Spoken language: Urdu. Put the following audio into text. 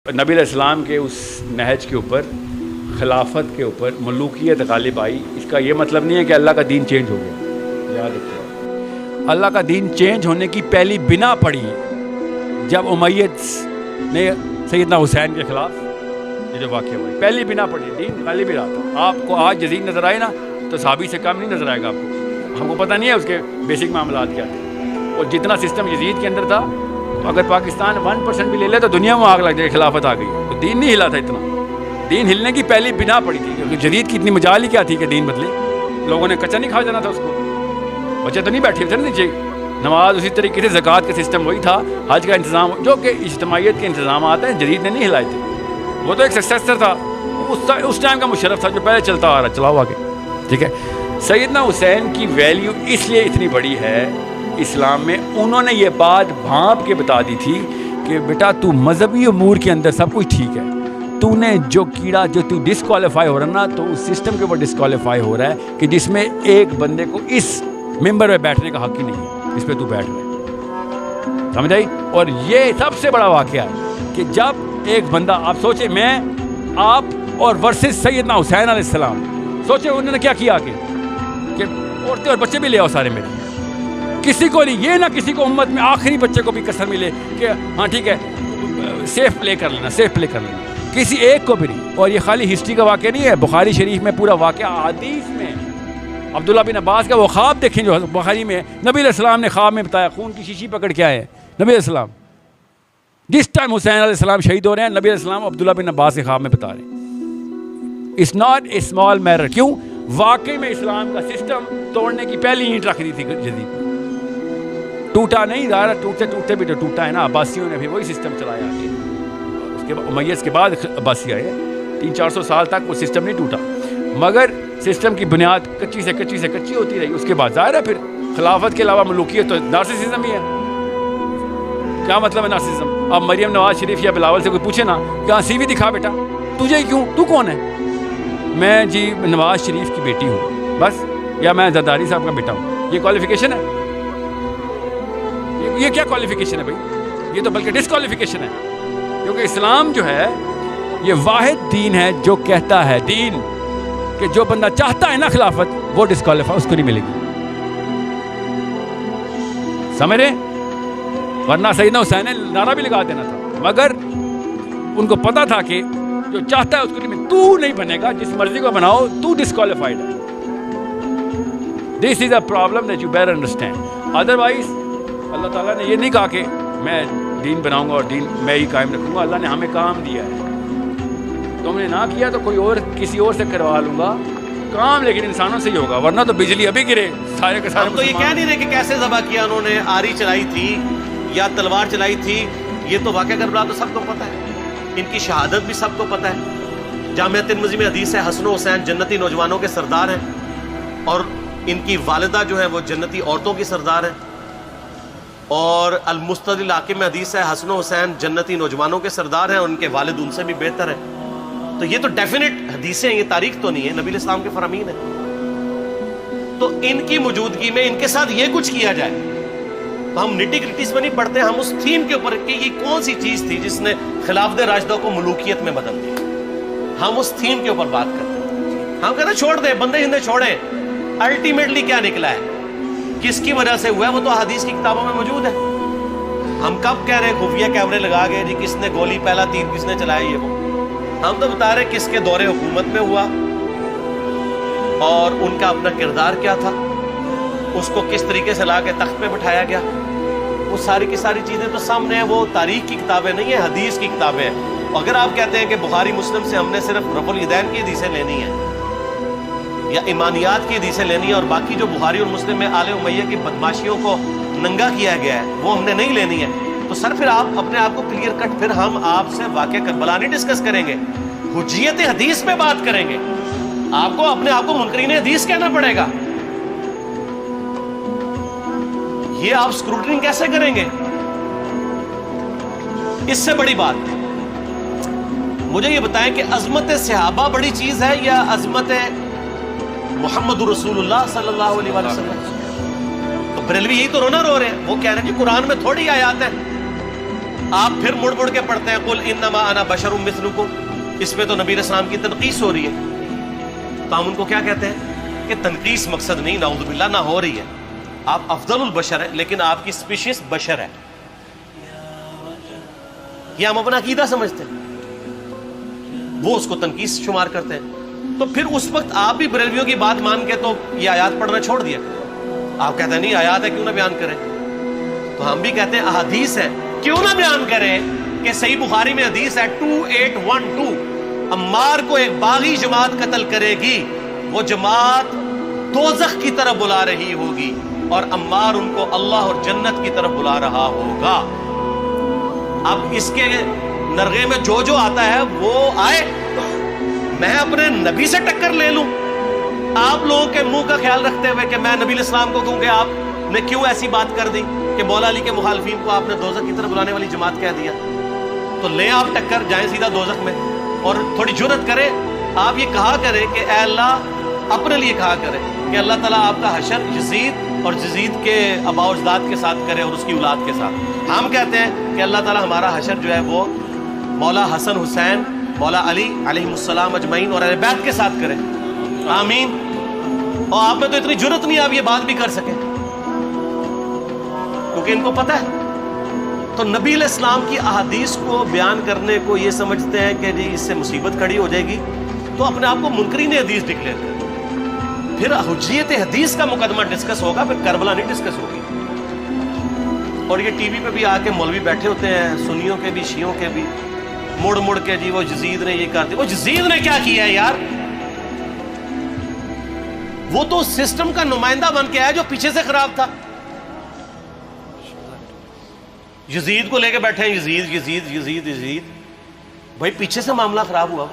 نبی علیہ السلام کے اس نہج کے اوپر خلافت کے اوپر ملوکیت غالب آئی. اس کا یہ مطلب نہیں ہے کہ اللہ کا دین چینج ہو گیا. یاد رکھیے, اللہ کا دین چینج ہونے کی پہلی بنا پڑی جب امیت نے سیدنا حسین کے خلاف یہ جو واقعہ ہوا, پہلی بنا پڑی. دین غالب ہی رہا تھا. آپ کو آج یزید نظر آئے نا تو صحابی سے کم نہیں نظر آئے گا آپ کو. ہم کو پتہ نہیں ہے اس کے بیسک معاملات کیا تھے. اور جتنا سسٹم یزید کے اندر تھا, اگر پاکستان 1% بھی لے لے تو دنیا میں آگ لگ جائے. خلافت آ گئی تو دین نہیں ہلا تھا اتنا. دین ہلنے کی پہلی بنا پڑی تھی, کیونکہ جدید کی اتنی مجال ہی کیا تھی کہ دین بدلے. لوگوں نے کچا نہیں کھا جانا تھا اس کو. بچے تو نہیں بیٹھے تھے نا نیچے. نماز اسی طریقے سے, زکوٰۃ کا سسٹم وہی تھا, حج کا انتظام جو کہ اجتماعیت کے انتظامات ہیں جدید نے نہیں ہلائے تھے. وہ تو ایک سکسیسر تھا اس ٹائم کا مشرف تھا جو پہلے چلتا آ رہا, چلاؤ آگے. ٹھیک ہے, سیدنا حسین کی ویلیو اس لیے اتنی بڑی ہے اسلام میں. انہوں نے یہ بات بھانپ کے بتا دی تھی کہ بیٹا تو مذہبی امور کے اندر سب کچھ ٹھیک ہے, تو نے جو کیڑا جو تو ڈسکوالیفائی ہو رہا نا, تو اس سسٹم کے اوپر ڈسکوالیفائی ہو رہا ہے کہ جس میں ایک بندے کو اس ممبر پہ بیٹھنے کا حق ہی نہیں ہے, اس پہ تو بیٹھ رہے. سمجھ آئی؟ اور یہ سب سے بڑا واقعہ ہے کہ جب ایک بندہ, آپ سوچیں میں آپ اور ورسز سیدنا حسین علیہ السلام, سوچیں انہوں نے کیا کیا کہ عورتیں اور بچے بھی لے آؤ سارے میرے. کسی کو نہیں, یہ نہ کسی کو امت میں آخری بچے کو بھی کسر ملے کہ ہاں ٹھیک ہے سیف پلے کر لینا, سیف پلے کر لینا, کسی ایک کو بھی نہیں. اور یہ خالی ہسٹری کا واقعہ نہیں ہے, بخاری شریف میں پورا واقعہ حدیث میں عبداللہ بن عباس کا وہ خواب دیکھیں جو بخاری میں نبی علیہ السلام نے خواب میں بتایا. خون کی شیشی پکڑ کے آئے نبی علیہ السلام. جس ٹائم حسین علیہ السلام شہید ہو رہے ہیں, نبی علیہ السلام عبداللہ بن عباس کے خواب میں بتا رہے ہیں. It's not a small matter. کیوں؟ واقعی میں اسلام کا سسٹم توڑنے کی پہلی اینٹ رکھ دی تھی جدید. ٹوٹا نہیں, ظاہر ٹوٹتے بھی تو ٹوٹا ہے نا. عباسیوں نے بھی وہی سسٹم چلایا. اس کے بعد امیت کے بعد عباسی آئے, 300-400 سال تک وہ سسٹم نہیں ٹوٹا, مگر سسٹم کی بنیاد کچی سے کچی ہوتی رہی. اس کے بعد ظاہر ہے پھر خلافت کے علاوہ ملوکیت تو نارسسزم ہی ہے. کیا مطلب ہے نارسسزم؟ اب مریم نواز شریف یا بلاول سے کوئی پوچھے نا کہ ہاں سی وی دکھا بیٹا, تجھے کیوں, تو کون ہے؟ میں جی نواز شریف کی بیٹی ہوں بس, یا میں زرداری صاحب کا بیٹا ہوں. یہ کوالیفیکیشن ہے؟ یہ کیا کوالیفیکیشن ہے بھائی؟ یہ تو بلکہ ڈسکوالیفیکیشن ہے. کیونکہ اسلام جو ہے یہ واحد دین ہے جو کہتا ہے دین کہ جو بندہ چاہتا ہے نا خلافت, وہ ڈسکوالیفائی اس کو نہیں ملے گی. سمجھ رہے؟ ورنہ سیدنا حسین نے نعرہ بھی لگا دینا تھا, مگر ان کو پتا تھا کہ جو چاہتا ہے اس کو نہیں ملے. تو نہیں بنے گا, جس مرضی کو بناؤ, تو ڈسکوالیفائڈ ہے. This is a problem that you better understand. Otherwise اللہ تعالیٰ نے یہ نہیں کہا کہ میں دین بناؤں گا اور دین میں ہی قائم رکھوں گا. اللہ نے ہمیں کام دیا ہے, تم نے نہ کیا تو کوئی اور کسی اور سے کروا لوں گا کام, لیکن انسانوں سے ہی ہوگا. ورنہ تو بجلی ابھی گرے سارے کے سارے. ہم تو یہ کہہ نہیں رہے کہ کیسے ذبح کیا انہوں نے, آری چلائی تھی یا تلوار چلائی تھی. یہ تو واقعہ کربلا تو سب کو پتہ ہے, ان کی شہادت بھی سب کو پتہ ہے. جامعہ ترمذی میں حدیث ہے حسن و حسین جنتی نوجوانوں کے سردار ہیں, اور ان کی والدہ جو ہے وہ جنتی عورتوں کی سردار ہیں. اور المستدرک الحاکم میں حدیث ہے حسن و حسین جنتی نوجوانوں کے سردار ہیں, اور ان کے والد ان سے بھی بہتر ہیں. تو یہ تو ڈیفینٹ حدیثیں ہیں, یہ تاریخ تو نہیں ہے, نبی علیہ السلام کے فرامین ہیں. تو ان کی موجودگی میں ان کے ساتھ یہ کچھ کیا جائے تو ہم نٹی گریٹیز میں نہیں پڑھتے, ہم اس تھیم کے اوپر کہ یہ کون سی چیز تھی جس نے خلافت راشدہ کو ملوکیت میں بدل دیا, ہم اس تھیم کے اوپر بات کرتے ہیں. ہم کہتے ہیں چھوڑ دیں, بندے ہندے چھوڑیں. الٹیمیٹلی کیا نکلا ہے, کس کی وجہ سے ہوا ہے, وہ تو حدیث کی کتابوں میں موجود ہے. ہم کب کہہ رہے ہیں خفیہ کیمرے لگا گئے جی کس نے گولی پہلا تیر کس نے چلایا, یہ وہ ہم تو بتا رہے ہیں کس کے دور حکومت میں ہوا اور ان کا اپنا کردار کیا تھا, اس کو کس طریقے سے لا کے تخت پہ بٹھایا گیا. وہ ساری کی ساری چیزیں تو سامنے ہیں. وہ تاریخ کی کتابیں نہیں ہیں, حدیث کی کتابیں ہیں. اگر آپ کہتے ہیں کہ بخاری مسلم سے ہم نے صرف رفع الیدین کی حدیثیں لینی ہیں یا ایمانیات کی حدیثیں لینی ہے, اور باقی جو بخاری اور مسلم میں آل امیہ کی بدماشیوں کو ننگا کیا گیا ہے وہ ہم نے نہیں لینی ہے, تو سر پھر آپ اپنے آپ کو کلیئر کٹ, پھر ہم آپ سے واقعہ کربلا نہیں ڈسکس کریں گے, حجیت حدیث میں بات کریں گے. آپ کو اپنے آپ کو منکرین حدیث کہنا پڑے گا. یہ آپ اسکروٹنگ کیسے کریں گے؟ اس سے بڑی بات مجھے یہ بتائیں کہ عظمت صحابہ بڑی چیز ہے یا عظمت محمد رسول اللہ صلی اللہ علیہ وسلم؟ تو بریلوی یہی تو رونا رو رہے ہیں. وہ کہہ رہے ہیں کہ قرآن میں تھوڑی آیات ہیں, آپ پھر مڑ مڑ کے پڑھتے ہیں قل انما انا بشر مثلکم، اس میں تو نبی علیہ السلام کی تنقیص ہو رہی ہے. تو ہم ان کو کیا کہتے ہیں کہ تنقیص مقصد نہیں، نعوذ باللہ، نہ ہو رہی ہے. آپ افضل البشر ہیں لیکن آپ کی اسپیشیز بشر ہے. یہ ہم اپنا عقیدہ سمجھتے ہیں، وہ اس کو تنقیص شمار کرتے ہیں. تو پھر اس وقت آپ بھی بریلویوں کی بات مان کے تو یہ آیات پڑھنا چھوڑ دیا. آپ کہتے ہیں نہیں آیات ہے کیوں نہ بیان کریں. تو ہم بھی کہتے ہیں احادیث ہے کیوں نہ بیان کریں کہ صحیح بخاری میں حدیث ہے 2812 عمار کو ایک باغی جماعت قتل کرے گی، وہ جماعت دوزخ کی طرف بلا رہی ہوگی اور عمار ان کو اللہ اور جنت کی طرف بلا رہا ہوگا. اب اس کے نرغے میں جو جو آتا ہے وہ آئے، میں اپنے نبی سے ٹکر لے لوں. آپ لوگوں کے منہ کا خیال رکھتے ہوئے کہ میں نبی علیہ السلام کو کہوں کہ آپ نے کیوں ایسی بات کر دی کہ مولا علی کے مخالفین کو آپ نے دوزخ کی طرف بلانے والی جماعت کہہ دیا. تو لیں آپ ٹکر، جائیں سیدھا دوزخ میں. اور تھوڑی جرت کرے آپ یہ کہا کرے کہ اے اللہ، اپنے لیے کہا کرے کہ اللہ تعالیٰ آپ کا حشر یزید اور یزید کے آباء و اجداد کے ساتھ کرے اور اس کی اولاد کے ساتھ. ہم کہتے ہیں کہ اللہ تعالیٰ ہمارا حشر جو ہے وہ مولا حسن حسین، مولا علی علیہ السلام اجمعین اور اہل بیت کے ساتھ کرے. آمین. اور آپ میں تو اتنی جرت نہیں آپ یہ بات بھی کر سکیں کیونکہ ان کو پتہ ہے. تو نبی علیہ السلام کی احادیث کو بیان کرنے کو یہ سمجھتے ہیں کہ جی اس سے مصیبت کھڑی ہو جائے گی تو اپنے آپ کو منکرین حدیث ڈکلیئر کریں. پھر حجیت حدیث کا مقدمہ ڈسکس ہوگا، پھر کربلا نہیں ڈسکس ہوگی. اور یہ ٹی وی پہ بھی آ کے مولوی بیٹھے ہوتے ہیں، سنیوں کے بھی شیعوں کے بھی، مڑ مڑ کے جی وہ یزید نے یہ کر دیا. وہ یزید نے کیا کیا ہے یار؟ وہ تو سسٹم کا نمائندہ بن کے آیا جو پیچھے سے خراب تھا. یزید کو لے کے بیٹھے ہیں، یزید یزید یزید یزید. بھائی پیچھے سے معاملہ خراب ہوا.